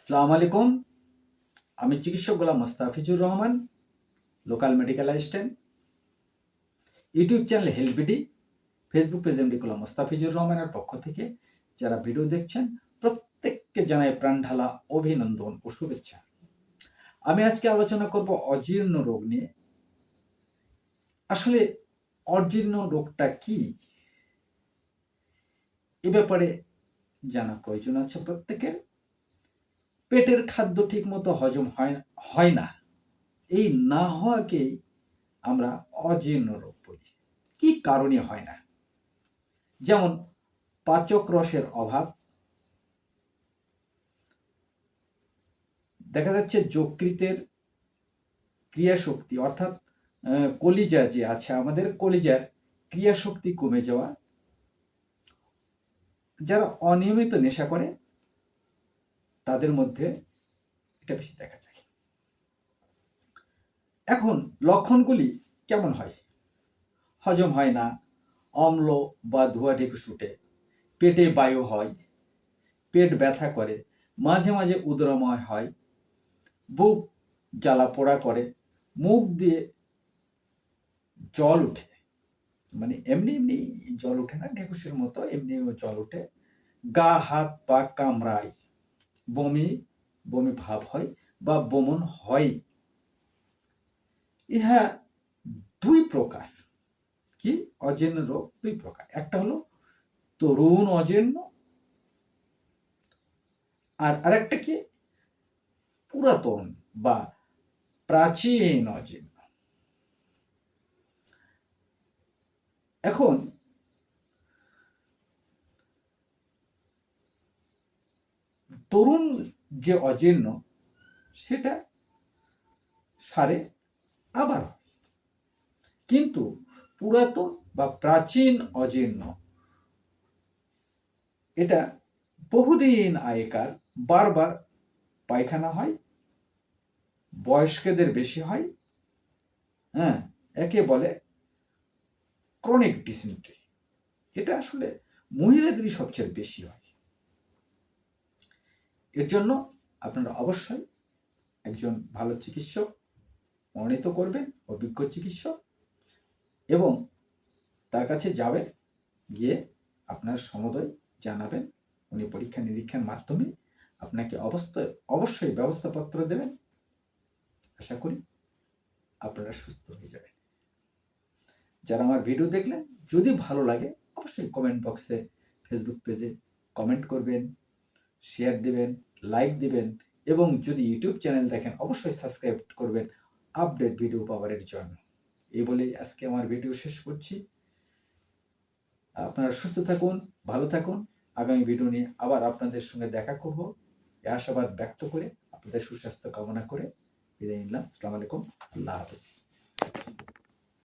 আসসালামু আলাইকুম। আমি চিকিৎসক Golam Mostafizur Rahman, local medical assistant. YouTube channel health BD, Facebook page MD Golam Mostafizur রহমানের পক্ষ থেকে যারা ভিডিও দেখছেন প্রত্যেককে জানাই প্রাণঢালা অভিনন্দন ও শুভেচ্ছা। আমি আজকে আলোচনা করব অজীর্ণ রোগ নিয়ে। আসলে অজীর্ণ রোগটা কি, এ ব্যাপারে জানা প্রয়োজন আছে প্রত্যেকের। পেটের খাদ্য ঠিক মতো হজম হয় না, এই না হওয়াকেই আমরা অজীর্ণ রোগ বলি। কি কারণে হয় না? যেমন পাচক রসের অভাব, দেখা যাচ্ছে যকৃতের ক্রিয়াশক্তি অর্থাৎ কলিজা যে আছে, আমাদের কলিজার ক্রিয়াশক্তি কমে যাওয়া, যারা অনিয়মিত নেশা করে তাদের মধ্যে এটা বেশি দেখা যায়। এখন লক্ষণগুলি কেমন হয়? হজম হয় না, অম্ল বা ধোঁয়া ঢেকুস উঠে, পেটে বায়ু হয়, পেট ব্যথা করে, মাঝে মাঝে উদরময় হয়, বুক জ্বালা পোড়া করে, মুখ দিয়ে জল উঠে, মানে এমনি এমনি জল উঠে না, ঢেকুসের মতো এমনি জল উঠে, গা হাত পা কামড়ায়, বমি বমি ভাব হয় বা বমন হয়। ইহা দুই প্রকার। কি অজীর্ণ রোগ? দুই প্রকার। একটা হলো তরুণ অজীর্ণ, আর আরেকটা কি পুরাতন বা প্রাচীন অজীর্ণ। এখন তরুণ যে অজীর্ণ সেটা সারে আবার হয়, কিন্তু পুরাতন বা প্রাচীন অজীর্ণ এটা বহুদিন আগেকার, বারবার পায়খানা হয়, বয়স্কদের বেশি হয়। হ্যাঁ, একে বলে ক্রনিক ডিসেন্ট্রি। এটা আসলে মহিলাদেরই সবচেয়ে বেশি হয়। এর জন্য আপনারা অবশ্যই একজন ভালো চিকিৎসক মনোনীত করবেন, অভিজ্ঞ চিকিৎসক, এবং তার কাছে যাবেন, গিয়ে আপনার সমদয় জানাবেন। উনি পরীক্ষা নিরীক্ষার মাধ্যমে আপনাকে অবশ্যই ব্যবস্থাপত্র দেবেন। আশা করি আপনারা সুস্থ হয়ে যাবেন। যারা আমার ভিডিও দেখলেন, যদি ভালো লাগে অবশ্যই কমেন্ট বক্সে, ফেসবুক পেজে কমেন্ট করবেন, শেয়ার দিবেন, লাইক দিবেন, এবং যদি ইউটিউব চ্যানেল দেখেন অবশ্যই সাবস্ক্রাইব করবেন আপডেট ভিডিও পাওয়ার জন্য। এই বলেই আজকে আমার ভিডিও শেষ করছি। আপনারা সুস্থ থাকুন, ভালো থাকুন। আগামী ভিডিও নিয়ে আবার আপনাদের সঙ্গে দেখা করব, এই আশাবাদ ব্যক্ত করে, আপনাদের সুস্বাস্থ্য কামনা করে বিদায় নিলাম। আসসালামু আলাইকুম, আল্লাহ হাফেজ।